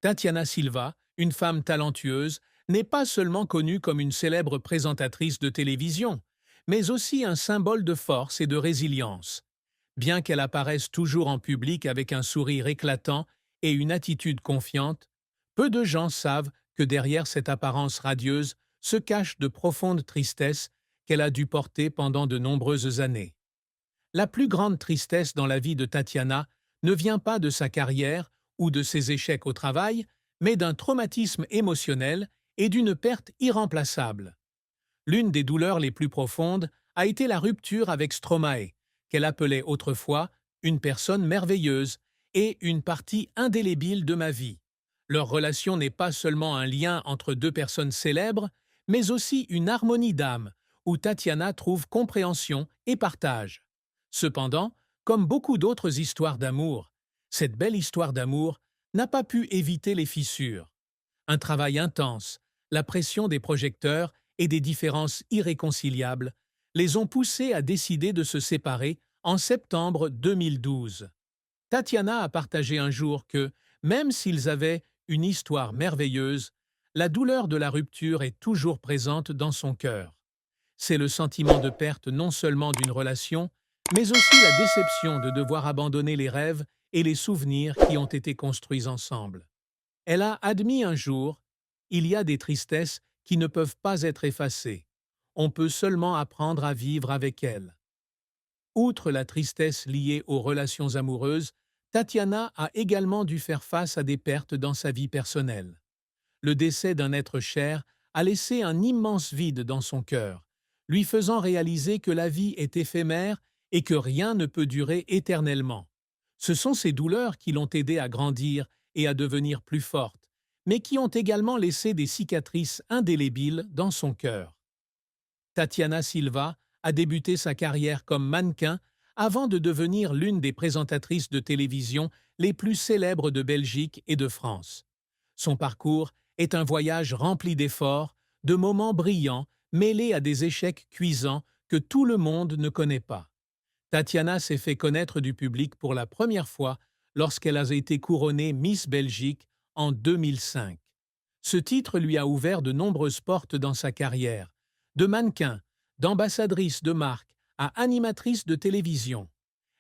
Tatiana Silva, une femme talentueuse, n'est pas seulement connue comme une célèbre présentatrice de télévision, mais aussi un symbole de force et de résilience. Bien qu'elle apparaisse toujours en public avec un sourire éclatant et une attitude confiante, peu de gens savent que derrière cette apparence radieuse se cache de profondes tristesses qu'elle a dû porter pendant de nombreuses années. La plus grande tristesse dans la vie de Tatiana ne vient pas de sa carrière ou de ses échecs au travail, mais d'un traumatisme émotionnel et d'une perte irremplaçable. L'une des douleurs les plus profondes a été la rupture avec Stromae, qu'elle appelait autrefois une personne merveilleuse et une partie indélébile de ma vie. Leur relation n'est pas seulement un lien entre deux personnes célèbres, mais aussi une harmonie d'âme, où Tatiana trouve compréhension et partage. Cependant, comme beaucoup d'autres histoires d'amour, cette belle histoire d'amour n'a pas pu éviter les fissures. Un travail intense, la pression des projecteurs et des différences irréconciliables les ont poussés à décider de se séparer en septembre 2012. Tatiana a partagé un jour que, même s'ils avaient une histoire merveilleuse, la douleur de la rupture est toujours présente dans son cœur. C'est le sentiment de perte non seulement d'une relation, mais aussi la déception de devoir abandonner les rêves et les souvenirs qui ont été construits ensemble. Elle a admis un jour: il y a des tristesses qui ne peuvent pas être effacées. On peut seulement apprendre à vivre avec elles. Outre la tristesse liée aux relations amoureuses, Tatiana a également dû faire face à des pertes dans sa vie personnelle. Le décès d'un être cher a laissé un immense vide dans son cœur, lui faisant réaliser que la vie est éphémère et que rien ne peut durer éternellement. Ce sont ces douleurs qui l'ont aidée à grandir et à devenir plus forte, mais qui ont également laissé des cicatrices indélébiles dans son cœur. Tatiana Silva a débuté sa carrière comme mannequin avant de devenir l'une des présentatrices de télévision les plus célèbres de Belgique et de France. Son parcours est un voyage rempli d'efforts, de moments brillants mêlés à des échecs cuisants que tout le monde ne connaît pas. Tatiana s'est fait connaître du public pour la première fois lorsqu'elle a été couronnée Miss Belgique en 2005. Ce titre lui a ouvert de nombreuses portes dans sa carrière, de mannequin, d'ambassadrice de marque à animatrice de télévision.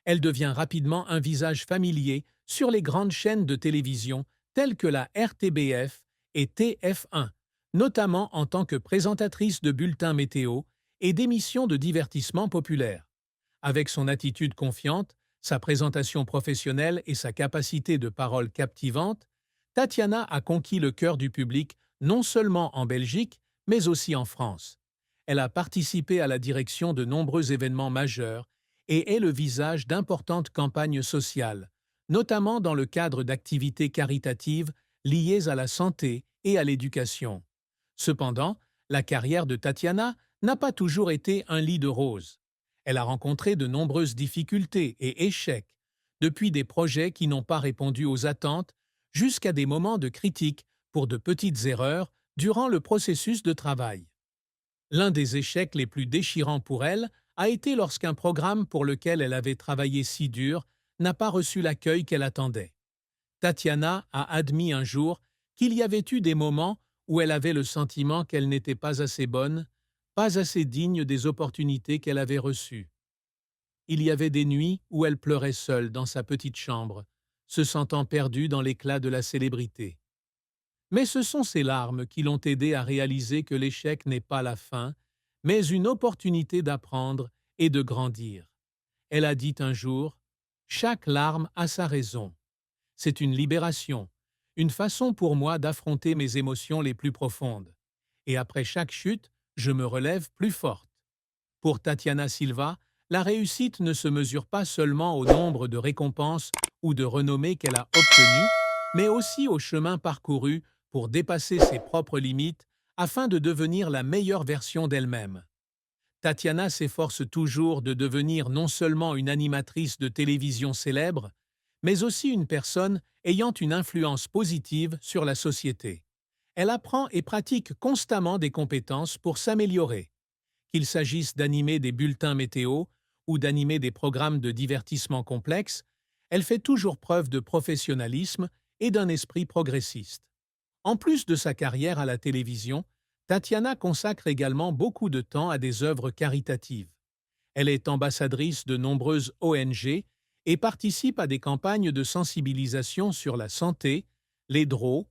Elle devient rapidement un visage familier sur les grandes chaînes de télévision telles que la RTBF et TF1, notamment en tant que présentatrice de bulletins météo et d'émissions de divertissement populaire. Avec son attitude confiante, sa présentation professionnelle et sa capacité de parole captivante, Tatiana a conquis le cœur du public non seulement en Belgique, mais aussi en France. Elle a participé à la direction de nombreux événements majeurs et est le visage d'importantes campagnes sociales, notamment dans le cadre d'activités caritatives liées à la santé et à l'éducation. Cependant, la carrière de Tatiana n'a pas toujours été un lit de roses. Elle a rencontré de nombreuses difficultés et échecs, depuis des projets qui n'ont pas répondu aux attentes jusqu'à des moments de critique pour de petites erreurs durant le processus de travail. L'un des échecs les plus déchirants pour elle a été lorsqu'un programme pour lequel elle avait travaillé si dur n'a pas reçu l'accueil qu'elle attendait. Tatiana a admis un jour qu'il y avait eu des moments où elle avait le sentiment qu'elle n'était pas assez bonne, pas assez digne des opportunités qu'elle avait reçues. Il y avait des nuits où elle pleurait seule dans sa petite chambre, se sentant perdue dans l'éclat de la célébrité. Mais ce sont ces larmes qui l'ont aidée à réaliser que l'échec n'est pas la fin, mais une opportunité d'apprendre et de grandir. Elle a dit un jour: «Chaque larme a sa raison. C'est une libération, une façon pour moi d'affronter mes émotions les plus profondes. Et après chaque chute, je me relève plus forte.» Pour Tatiana Silva, la réussite ne se mesure pas seulement au nombre de récompenses ou de renommées qu'elle a obtenues, mais aussi au chemin parcouru pour dépasser ses propres limites afin de devenir la meilleure version d'elle-même. Tatiana s'efforce toujours de devenir non seulement une animatrice de télévision célèbre, mais aussi une personne ayant une influence positive sur la société. Elle apprend et pratique constamment des compétences pour s'améliorer. Qu'il s'agisse d'animer des bulletins météo ou d'animer des programmes de divertissement complexes, elle fait toujours preuve de professionnalisme et d'un esprit progressiste. En plus de sa carrière à la télévision, Tatiana consacre également beaucoup de temps à des œuvres caritatives. Elle est ambassadrice de nombreuses ONG et participe à des campagnes de sensibilisation sur la santé, les droits